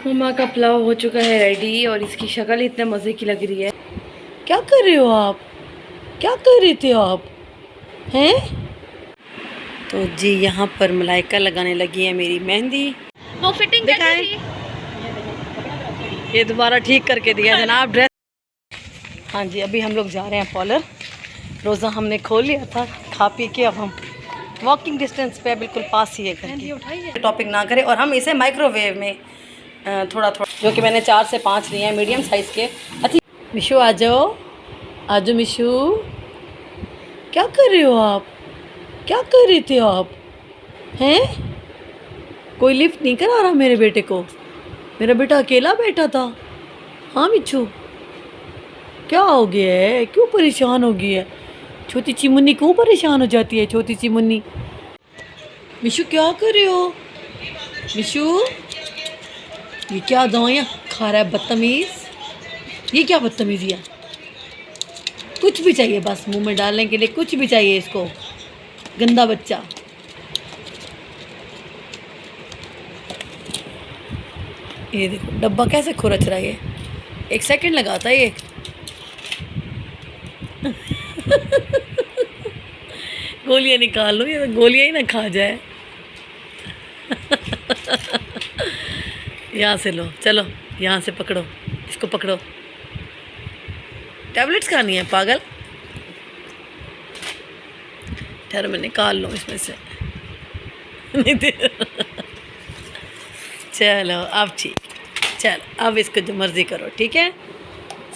मम्मा का पुलाव हो चुका है रेडी और इसकी शक्ल इतने मज़े की लग रही है। क्या कर रहे हो आप? क्या कर रहे थे आप? हैं? तो जी यहाँ पर मलाइका लगाने लगी है मेरी मेहंदी। वो फिटिंग दिखाएं। ये दोबारा ठीक करके दिया जनाब ड्रेस। हाँ जी, अभी हम लोग जा रहे हैं पार्लर। रोज़ा हमने खोल लिया था खा पी के, अब हम वॉकिंग डिस्टेंस पे बिल्कुल पास ही है घर की। टॉपिक ना करें और हम इसे माइक्रोवेव में थोड़ा थोड़ा, जो कि मैंने 4 से 5 लिए हैं मीडियम साइज़ के। अच्छा मिशू आ जाओ, आ जाओ मिशू। क्या कर रहे हो आप? क्या कर रहे थे आप? हैं? कोई लिफ्ट नहीं करा रहा मेरे बेटे को? मेरा बेटा अकेला बैठा था। हाँ मिशू, क्या हो गया है? क्यों परेशान हो गई है? छोटी चिमुन्नी क्यों परेशान हो जाती है? छोटी चिमुन्नी। मिशू क्या कर रहे हो? मिशू ये क्या दवाइयाँ खा रहा है बदतमीज़? ये क्या बदतमीज़ी है? कुछ भी चाहिए बस मुंह में डालने के लिए, कुछ भी चाहिए इसको, गंदा बच्चा। ये देखो डब्बा कैसे खुरच रहा है ये, 1 सेकंड लगाता है ये। गोलियां निकाल लो, ये तो गोलियां ही ना खा जाए। यहाँ से लो, चलो यहाँ से पकड़ो, इसको पकड़ो। टैबलेट्स खानी है पागल? ठहरो मैं निकाल लो इसमें से। नहीं दे। चलो अब ठीक, चलो अब इसको जो मर्ज़ी करो, ठीक है।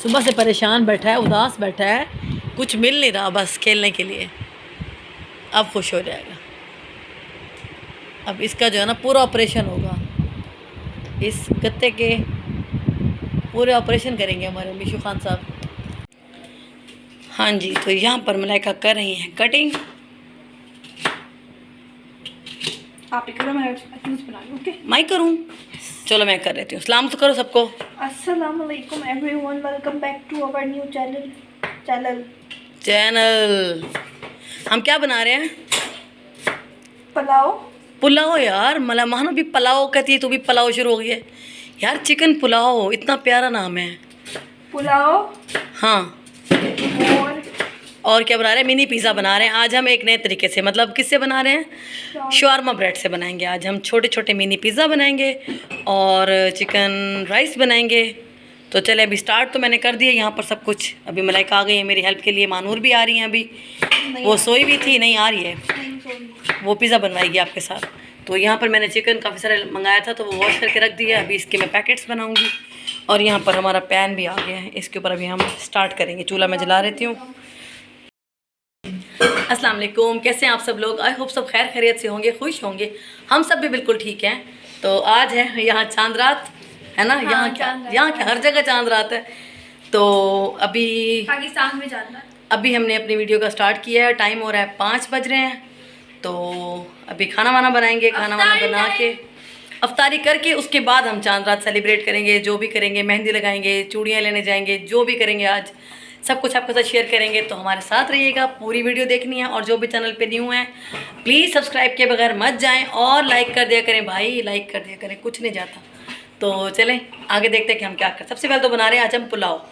सुबह से परेशान बैठा है, उदास बैठा है, कुछ मिल नहीं रहा बस खेलने के लिए। अब खुश हो जाएगा। अब इसका जो है ना पूरा ऑपरेशन होगा, इस गत्ते के पूरे ऑपरेशन करेंगे हमारे मिशू खान साहब। हाँ जी, तो यहाँ पर मलाइका कर रही हैं कटिंग। आप ही करो, मैं जूस बना लूँ। ओके मैं करूँ? चलो मैं कर लेती हूँ। सलाम तो करो सबको। अस्सलाम वालेकुम everyone, welcome back to our new channel. हम क्या बना रहे हैं? पुलाव। पुलाव यार, मला महानो भी पुलाव कहती है, तो भी पुलाव शुरू हो गई है यार। चिकन पुलाव, इतना प्यारा नाम है। पुलाव। हाँ, और क्या बना रहे हैं? मिनी पिज़्ज़ा बना रहे हैं आज हम एक नए तरीके से। मतलब किससे बना रहे हैं? शवारमा ब्रेड से बनाएंगे आज हम। छोटे छोटे मिनी पिज़्ज़ा बनाएंगे और चिकन राइस बनाएंगे। तो चले अभी स्टार्ट तो मैंने कर दिया यहाँ पर सब कुछ। अभी मलाइका आ गई है मेरी हेल्प के लिए, मानूर भी आ रही हैं अभी। वो सोई भी थी, नहीं आ रही है, वो पिज़्ज़ा बनवाएगी आपके साथ। तो यहाँ पर मैंने चिकन काफ़ी सारा मंगाया था, तो वो वॉश करके रख दिया। अभी इसके मैं पैकेट्स बनाऊँगी। और यहाँ पर हमारा पैन भी आ गया है, इसके ऊपर अभी हम स्टार्ट करेंगे। चूल्हा मैं जला रहती हूँ। अस्सलाम वालेकुम, कैसे हैं आप सब लोग? आई होप सब खैर खैरियत से होंगे, खुश होंगे। हम सब भी बिल्कुल ठीक हैं। तो आज है यहाँ चांद रात, है ना? हाँ, यहाँ क्या हर जगह चांद रात है। तो अभी पाकिस्तान में चांद रात। अभी हमने अपनी वीडियो का स्टार्ट किया है। टाइम हो रहा है 5 बज रहे हैं। तो अभी खाना वाना बनाएंगे, खाना वाना बना के अफ्तारी करके उसके बाद हम चांद रात सेलिब्रेट करेंगे। जो भी करेंगे, मेहंदी लगाएंगे, चूड़ियाँ लेने जाएंगे, जो भी करेंगे आज सब कुछ आपके साथ शेयर करेंगे। तो हमारे साथ रहिएगा, पूरी वीडियो देखनी है। और जो भी चैनल पे न्यू हैं प्लीज़ सब्सक्राइब किए बगैर मत जाएं और लाइक कर दिया करें भाई, लाइक कर दिया करें, कुछ नहीं जाता। तो चलें आगे देखते हैं कि हम क्या करें। सबसे पहले तो बना रहे हैं आज हम पुलाव,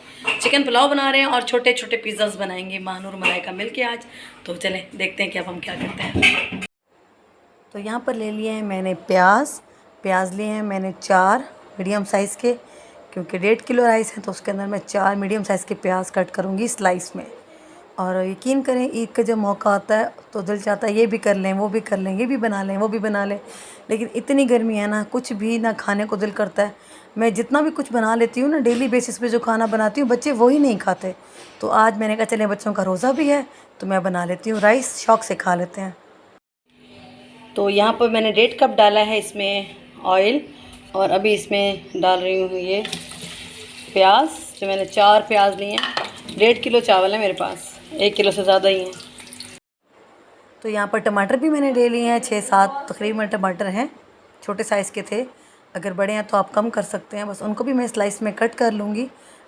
चिकन पुलाव बना रहे हैं और छोटे छोटे पिज़्ज़ाज बनाएंगे मानूर मलाइका मिल के आज। तो चलें देखते हैं कि अब हम क्या करते हैं। तो यहाँ पर ले लिए हैं मैंने प्याज लिए हैं मैंने 4 मीडियम साइज़ के, क्योंकि 1.5 किलो राइस है तो उसके अंदर मैं 4 मीडियम साइज़ के प्याज कट करूँगी स्लाइस में। और यकीन करें ईद का जब मौका आता है तो दिल चाहता है ये भी कर लें, वो भी कर लें, ये भी बना लें, वो भी बना लें। लेकिन इतनी गर्मी है ना, कुछ भी ना खाने को दिल करता है। मैं जितना भी कुछ बना लेती हूँ ना, डेली बेसिस पे जो खाना बनाती हूँ बच्चे वही नहीं खाते। तो आज मैंने कहा चले बच्चों का रोज़ा भी है तो मैं बना लेती हूँ, राइस शौक़ से खा लेते हैं। तो यहाँ पर मैंने 1.5 कप डाला है इसमें ऑयल और अभी इसमें डाल रही हूँ ये प्याज, जो मैंने 4 प्याज लिए हैं। 1.5 किलो चावल है मेरे पास, 1 किलो से ज़्यादा ही हैं। तो यहाँ पर टमाटर भी मैंने ले लिए हैं, 6-7 तकरीबन टमाटर हैं, छोटे साइज़ के थे। अगर बड़े हैं तो आप कम कर सकते हैं। बस उनको भी मैं स्लाइस में कट कर लूँगी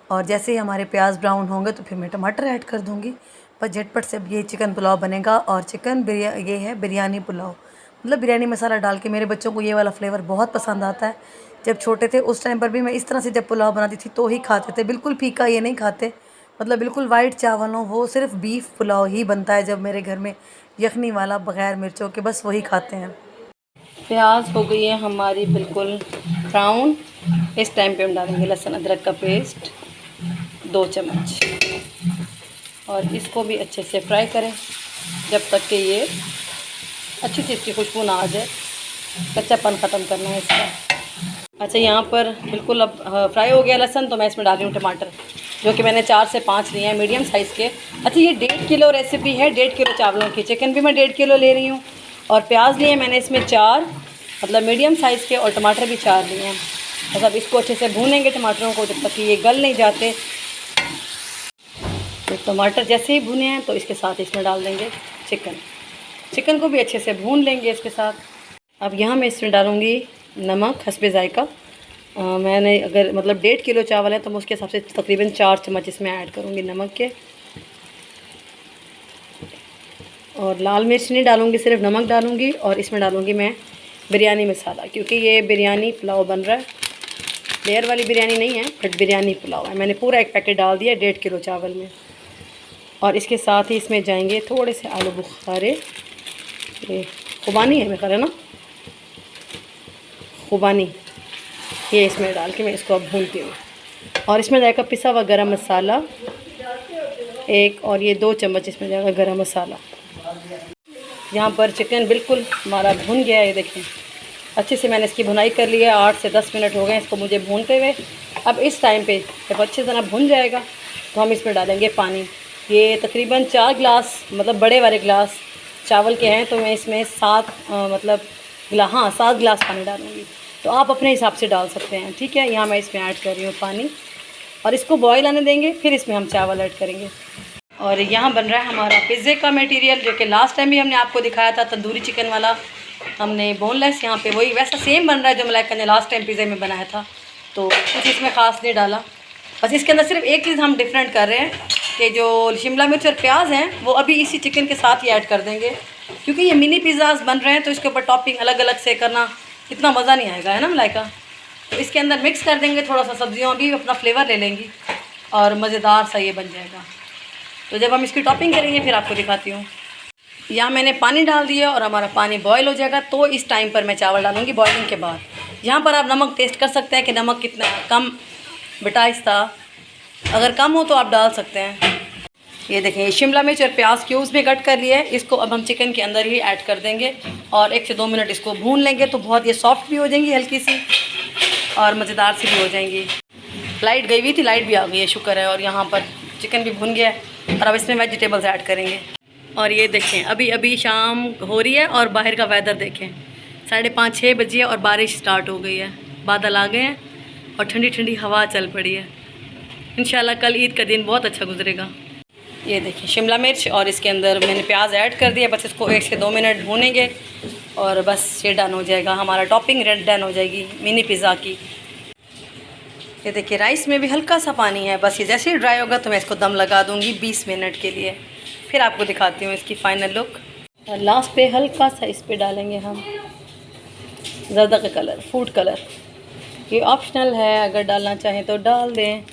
और जैसे ही हमारे प्याज ब्राउन होंगे तो फिर मैं टमाटर ऐड कर दूँगी। पर झटपट से अब ये चिकन पुलाव बनेगा। और चिकन ये है बिरयानी पुलाव, मतलब बिरयानी मसाला डाल के। मेरे बच्चों को ये वाला फ्लेवर बहुत पसंद आता है, जब छोटे थे उस टाइम पर भी मैं इस तरह से जब पुलाव बनाती थी तो ही खाते थे, बिल्कुल फीका ये नहीं खाते, मतलब बिल्कुल वाइट चावल हो, वो सिर्फ बीफ पुलाव ही बनता है जब मेरे घर में, यखनी वाला बग़ैर मिर्चों के, बस वही खाते हैं। प्याज हो गई है हमारी बिल्कुल ब्राउन। इस टाइम पे हम डालेंगे लहसुन अदरक का पेस्ट 2 चम्मच, और इसको भी अच्छे से फ्राई करें जब तक कि ये अच्छी सी इसकी खुशबू ना आ जाए, कच्चापन ख़त्म करना है इसका। अच्छा, यहाँ पर बिल्कुल अब फ्राई हो गया लहसुन, तो मैं इसमें डाल रही हूँ टमाटर, जो कि मैंने 4 से 5 लिए हैं मीडियम साइज़ के। अच्छा, ये 1.5 किलो रेसिपी है, 1.5 किलो चावलों की। चिकन भी मैं 1.5 किलो ले रही हूँ, और प्याज लिए मैंने इसमें 4, मतलब मीडियम साइज़ के, और टमाटर भी 4 लिए हैं। बस अब इसको अच्छे से भूनेंगे टमाटरों को जब तक कि ये गल नहीं जाते। तो टमाटर जैसे ही भुने हैं तो इसके साथ इसमें डाल देंगे चिकन को भी अच्छे से भून लेंगे इसके साथ। अब यहाँ मैं इसमें डालूँगी नमक हस्बे ज़ायका। मैंने अगर मतलब 1.5 किलो चावल है तो मैं उसके हिसाब से तकरीबन 4 चम्मच इसमें ऐड करूँगी नमक के। और लाल मिर्च नहीं डालूँगी, सिर्फ नमक डालूँगी, और इसमें डालूँगी मैं बिरयानी मसाला, क्योंकि ये बिरयानी पुलाव बन रहा है, लेयर वाली बिरयानी नहीं है बट बिरयानी पुलाव है। मैंने पूरा 1 पैकेट डाल दिया 1.5 किलो चावल में। और इसके साथ ही इसमें जाएंगे थोड़े से आलू बुखारे, ये खुबानी है मेरे ख्याल है ना, खुबानी, ये इसमें डाल के मैं इसको अब भूनती हूँ। और इसमें जाएगा पिसा हुआ गरम मसाला 1, और ये 2 चम्मच इसमें जाएगा गरम मसाला। यहाँ पर चिकन बिल्कुल हमारा भुन गया है, ये देखें अच्छे से मैंने इसकी भुनाई कर ली है। 8 से 10 मिनट हो गए इसको मुझे भूनते हुए। अब इस टाइम पे जब अच्छे तरह भुन जाएगा तो हम इसमें डालेंगे पानी। ये तकरीबन 4 गिलास, मतलब बड़े वाले गिलास चावल के हैं, तो मैं इसमें 7 गिलास पानी डालूँगी। तो आप अपने हिसाब से डाल सकते हैं, ठीक है। यहाँ मैं इसमें ऐड कर रही हूँ पानी, और इसको बॉयल आने देंगे, फिर इसमें हम चावल ऐड करेंगे। और यहाँ बन रहा है हमारा पिज़्ज़े का मटेरियल, जो कि लास्ट टाइम भी हमने आपको दिखाया था, तंदूरी चिकन वाला हमने बोनलेस। यहाँ पे वही वैसा सेम बन रहा है जो मलाइका ने लास्ट टाइम पिज़्ज़े में बनाया था, तो कुछ इसमें ख़ास नहीं डाला। बस इसके अंदर सिर्फ एक चीज़ हम डिफरेंट कर रहे हैं कि जो शिमला मिर्च और प्याज हैं वो अभी इसी चिकन के साथ ही ऐड कर देंगे, क्योंकि ये मिनी पिज़्ज़ाज बन रहे हैं तो इसके ऊपर टॉपिंग अलग अलग से करना इतना मज़ा नहीं आएगा, है ना मलाइका। तो इसके अंदर मिक्स कर देंगे, थोड़ा सा सब्जियों भी अपना फ्लेवर ले लेंगी और मज़ेदार सा ये बन जाएगा। तो जब हम इसकी टॉपिंग करेंगे फिर आपको दिखाती हूँ। यहाँ मैंने पानी डाल दिया और हमारा पानी बॉयल हो जाएगा, तो इस टाइम पर मैं चावल डालूँगी बॉइलिंग के बाद। यहाँ पर आप नमक टेस्ट कर सकते हैं कि नमक कितना कम बेटाइस था, अगर कम हो तो आप डाल सकते हैं। ये देखें, शिमला मिर्च और प्याज क्यूब्स में कट कर लिए है, इसको अब हम चिकन के अंदर ही ऐड कर देंगे और 1 से 2 मिनट इसको भून लेंगे, तो बहुत ये सॉफ्ट भी हो जाएंगी हल्की सी और मज़ेदार सी भी हो जाएंगी। लाइट गई हुई थी, लाइट भी आ गई है, शुक्र है। और यहाँ पर चिकन भी भुन गया है और अब इसमें वेजिटेबल्स ऐड करेंगे। और ये देखें, अभी अभी शाम हो रही है और बाहर का वेदर देखें, 5:30-6 बजे है और बारिश स्टार्ट हो गई है, बादल आ गए हैं और ठंडी ठंडी हवा चल पड़ी है। इंशाल्लाह कल ईद का दिन बहुत अच्छा गुजरेगा। ये देखिए शिमला मिर्च और इसके अंदर मैंने प्याज ऐड कर दिया, बस इसको 1 से 2 मिनट भूनेंगे और बस ये डन हो जाएगा, हमारा टॉपिंग रेड डन हो जाएगी मिनी पिज़्ज़ा की। ये देखिए राइस में भी हल्का सा पानी है, बस ये जैसे ही ड्राई होगा तो मैं इसको दम लगा दूँगी 20 मिनट के लिए, फिर आपको दिखाती हूँ इसकी फ़ाइनल लुक। और लास्ट पे हल्का सा इस पर डालेंगे हम ज़र्दा का कलर, फूड कलर, ये ऑप्शनल है, अगर डालना चाहें तो डाल दें।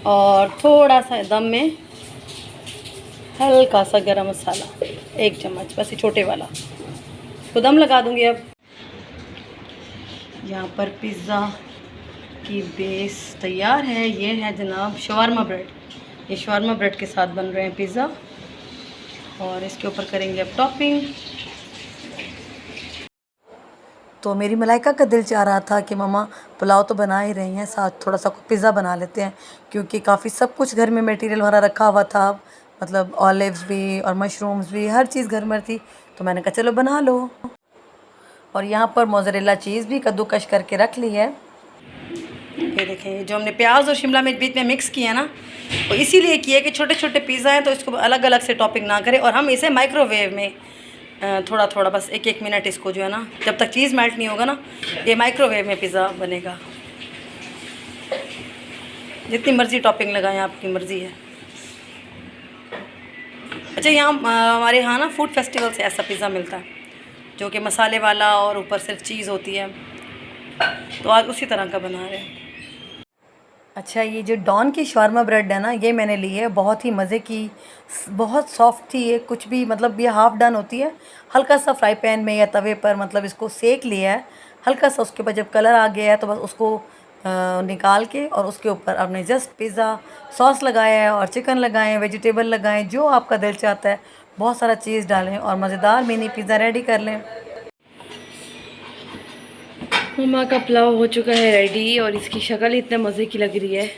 और थोड़ा सा दम में हल्का सा गरम मसाला 1 चम्मच, बस ये छोटे वाला, तो दम लगा दूँगी। अब यहाँ पर पिज़्ज़ा की बेस तैयार है, ये है जनाब शवारमा ब्रेड, ये शवारमा ब्रेड के साथ बन रहे हैं पिज़्ज़ा और इसके ऊपर करेंगे अब टॉपिंग। तो मेरी मलाइका का दिल चाह रहा था कि मम्मा पुलाव तो बना ही रही हैं, साथ थोड़ा सा पिज़्ज़ा बना लेते हैं, क्योंकि काफ़ी सब कुछ घर में मटेरियल हमारा रखा हुआ था, मतलब ऑलिव्स भी और मशरूम्स भी, हर चीज़ घर में थी, तो मैंने कहा चलो बना लो। और यहाँ पर मोज़रेला चीज़ भी कद्दूकश करके रख ली है। ये देखें, जो हमने प्याज और शिमला मिर्च बीच में मिक्स किया ना, वो इसीलिए किया कि छोटे छोटे पिज़्ज़ा हैं तो इसको अलग अलग से टॉपिंग ना करें, और हम इसे माइक्रोवेव में थोड़ा थोड़ा बस 1-1 मिनट इसको जो है ना, जब तक चीज़ मेल्ट नहीं होगा ना, ये माइक्रोवेव में पिज़्ज़ा बनेगा। जितनी मर्ज़ी टॉपिंग लगाएं, आपकी मर्ज़ी है। अच्छा, यहाँ हमारे यहाँ ना फूड फेस्टिवल से ऐसा पिज़्ज़ा मिलता है जो कि मसाले वाला और ऊपर सिर्फ चीज़ होती है, तो आज उसी तरह का बना रहे हैं। अच्छा, ये जो डॉन की शवारमा ब्रेड है ना, ये मैंने ली है, बहुत ही मज़े की, बहुत सॉफ्ट थी ये, कुछ भी मतलब ये हाफ़ डन होती है। हल्का सा फ्राई पैन में या तवे पर मतलब इसको सेक लिया है हल्का सा, उसके बाद जब कलर आ गया है तो बस उसको निकाल के और उसके ऊपर आपने जस्ट पिज़्ज़ा सॉस लगाया है और चिकन लगाएं, वेजिटेबल लगाएं, जो आपका दिल चाहता है, बहुत सारा चीज़ डालें और मज़ेदार मिनी पिज़्ज़ा रेडी कर लें। मम्मा का पुलाव हो चुका है रेडी और इसकी शक्ल इतने मज़े की लग रही है,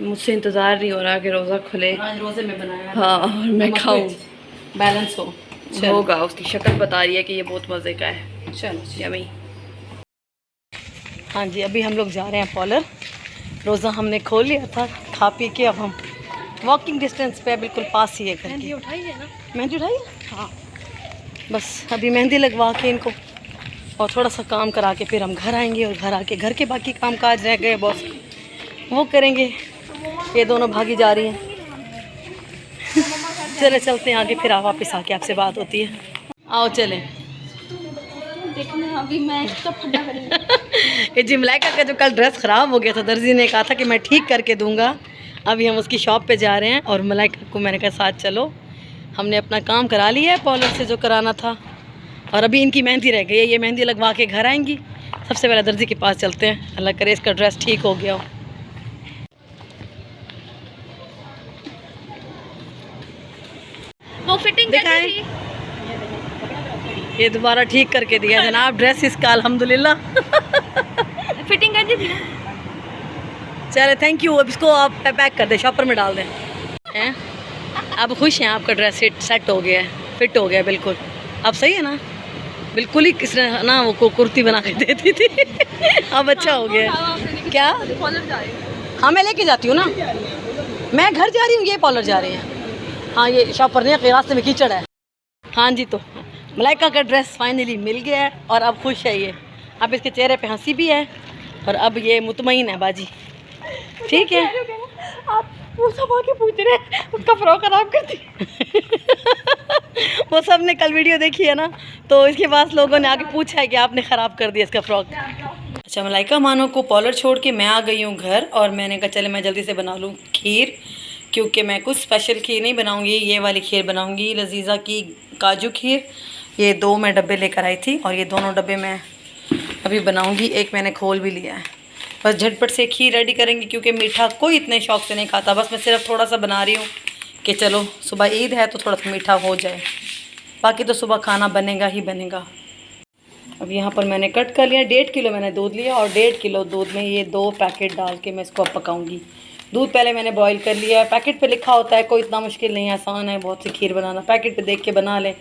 मुझसे इंतज़ार नहीं हो रहा कि रोज़ा खुले। रोज़े में बनाया, हाँ, और मैं खाऊं, बैलेंस होगा। उसकी शक्ल बता रही है कि ये बहुत मज़े का है। चलो यम्मी। हाँ जी, अभी हम लोग जा रहे हैं पॉलर। रोज़ा हमने खोल लिया था खा पी के, अब हम वॉकिंग डिस्टेंस पे बिल्कुल पास ही है घर की। मेहंदी उठाई है ना? मेहंदी उठाई है, हाँ। बस अभी मेहंदी लगवा के इनको और थोड़ा सा काम करा के फिर हम घर आएंगे और घर आके घर के बाकी काम काज रह गए बॉस वो करेंगे। ये दोनों भागी जा रही हैं। चले चलते हैं आगे, फिर वापस आके आपसे बात होती है। आओ चलें। देखना अभी मैं इसका फटा करूंगा। ये जी मलाइका का जो कल ड्रेस ख़राब हो गया था, दर्जी ने कहा था कि मैं ठीक करके दूंगा। अभी हम उसकी शॉप पे जा रहे हैं और मलाइका को मैंने कहा साथ चलो। हमने अपना काम करा लिया है पॉलर से जो कराना था और अभी इनकी मेहंदी रह गई है। ये मेहंदी लगवा के घर आएंगी। सबसे पहले दर्जी के पास चलते हैं, अल्लाह करे इसका ड्रेस ठीक हो गया हो। वो फिटिंग दिखाएं, ये दोबारा ठीक करके दिया जनाब ड्रेस इसका, अल्हम्दुलिल्लाह। फिटिंग कर दी थी ना। चले थैंक यू। अब इसको आप पैक कर दें, शॉपर में डाल दें। हैं अब खुश हैं? आपका ड्रेस सेट हो गया है, फिट हो गया बिल्कुल। अब सही है ना? बिल्कुल ही किसने ना वो कुर्ती बना के देती थी। अब अच्छा हो गया है। क्या? हाँ मैं लेके जाती हूँ ना, मैं घर जा रही हूँ, ये पॉलर जा रही हैं। हाँ ये शॉपर नहीं, रास्ते में कीचड़ है। हाँ जी, तो मलाइका का ड्रेस फाइनली मिल गया है और अब खुश है ये। अब इसके चेहरे पे हंसी भी है और अब ये मुतमईन है बाजी। ठीक है, आप वो सब आके पूछ रहे हैं उसका फ्रॉक खराब कर दी। वो सब ने कल वीडियो देखी है ना, तो इसके पास लोगों ने आके पूछा है कि आपने ख़राब कर दिया इसका फ्रॉक। अच्छा, मलाइका मानो को पॉलर छोड़ के मैं आ गई हूँ घर और मैंने कहा चले मैं जल्दी से बना लूँ खीर, क्योंकि मैं कुछ स्पेशल खीर नहीं बनाऊँगी, ये वाली खीर बनाऊँगी, लजीज़ा की काजू खीर। ये 2 मैं डब्बे लेकर आई थी और ये दोनों डब्बे मैं अभी बनाऊँगी। एक मैंने खोल भी लिया है। बस झटपट से खीर रेडी करेंगे क्योंकि मीठा कोई इतने शौक़ से नहीं खाता। बस मैं सिर्फ थोड़ा सा बना रही हूँ कि चलो सुबह ईद है तो थोड़ा सा मीठा हो जाए, बाकी तो सुबह खाना बनेगा ही बनेगा। अब यहाँ पर मैंने कट कर लिया, 1.5 किलो मैंने दूध लिया और 1.5 किलो दूध में ये 2 पैकेट डाल के मैं इसको अब पकाऊंगी। दूध पहले मैंने बॉईल कर लिया है। पैकेट पे लिखा होता है, कोई इतना मुश्किल नहीं है, आसान है बहुत सी खीर बनाना। पैकेट पे देख के बना लें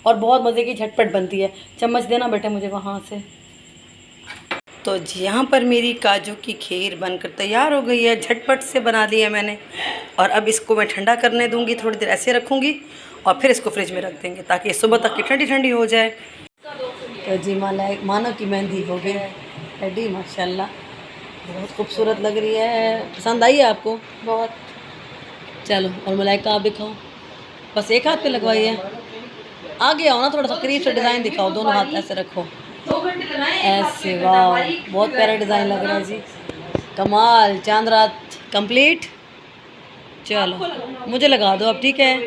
और बहुत मज़े की झटपट बनती है। चम्मच देना बेटा मुझे वहाँ से। तो जी यहाँ पर मेरी काजू की खीर बनकर तैयार हो गई है, झटपट से बना ली है मैंने। और अब इसको मैं ठंडा करने दूँगी, थोड़ी देर ऐसे रखूँगी और फिर इसको फ्रिज में रख देंगे ताकि सुबह तक की ठंडी ठंडी हो जाए। तो जी मानो की मेहंदी हो गई है रेडी, माशाल्लाह बहुत खूबसूरत लग रही है। पसंद आई है आपको? बहुत। चलो और मलाइका आप दिखाओ, बस एक हाथ पे लगवाई है, आगे आओ ना, थोड़ा सा करीब से डिज़ाइन दिखाओ, दोनों हाथ ऐसे रखो ऐसे। वाह बहुत प्यारा डिज़ाइन लग रहा है जी, कमाल। चांद रात कंप्लीट। चलो मुझे लगा दो अब, ठीक है।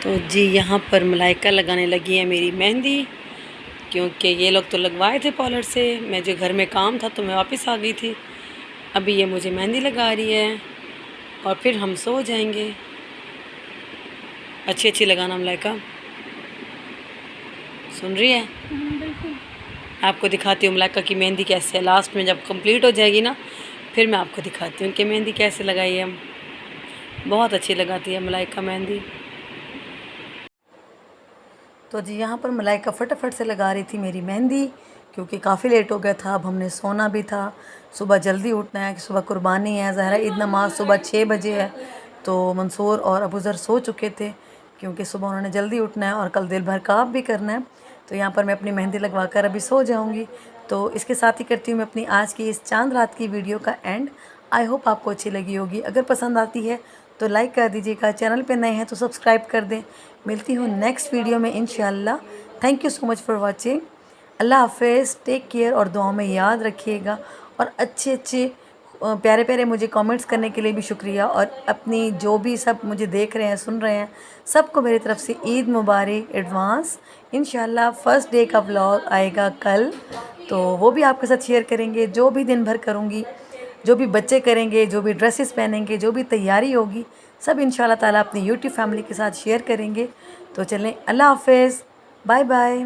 तो जी यहाँ पर मलाइका लगाने लगी है मेरी मेहंदी, क्योंकि ये लोग तो लगवाए थे पॉलर से, मैं जो घर में काम था तो मैं वापस आ गई थी। अभी ये मुझे मेहंदी लगा रही है और फिर हम सो जाएंगे। अच्छी अच्छी लगाना मलाइका, सुन रही है? आपको दिखाती हूँ मलाइका की मेहंदी कैसे है। लास्ट में जब कंप्लीट हो जाएगी ना फिर मैं आपको दिखाती हूँ कि मेहंदी कैसे लगाई है। बहुत अच्छी लगाती है मलाइका मेहंदी। तो जी यहाँ पर मलाइका फटाफट से लगा रही थी मेरी मेहंदी, क्योंकि काफ़ी लेट हो गया था। अब हमने सोना भी था, सुबह जल्दी उठना है कि सुबह कुर्बानी है। ज़हरा ईद नमाज सुबह 6 बजे है, तो मंसूर और अबूज़र सो चुके थे क्योंकि सुबह उन्होंने जल्दी उठना है और कल दिल भर काम भी करना है। तो यहाँ पर मैं अपनी मेहंदी लगवा कर अभी सो जाऊँगी। तो इसके साथ ही करती हूँ मैं अपनी आज की इस चांद रात की वीडियो का एंड। आई होप आपको अच्छी लगी होगी। अगर पसंद आती है तो लाइक कर दीजिएगा, चैनल पे नए हैं तो सब्सक्राइब कर दें। मिलती हूँ नेक्स्ट वीडियो में इंशाल्लाह। Thank you so much for watching. अल्लाह हाफ़िज़, टेक केयर और दुआओं में याद रखिएगा। और अच्छे प्यारे प्यारे मुझे कमेंट्स करने के लिए भी शुक्रिया। और अपनी जो भी सब मुझे देख रहे हैं, सुन रहे हैं, सबको मेरी तरफ से ईद मुबारक एडवांस। इंशाल्लाह फर्स्ट डे का व्लॉग आएगा कल, तो वो भी आपके साथ शेयर करेंगे। जो भी दिन भर करूँगी, जो भी बच्चे करेंगे, जो भी ड्रेसेस पहनेंगे, जो भी तैयारी होगी, सब इंशाल्लाह ताला अपनी यूट्यूब फैमिली के साथ शेयर करेंगे। तो चलें, अल्लाह हाफ़िज़, बाय बाय।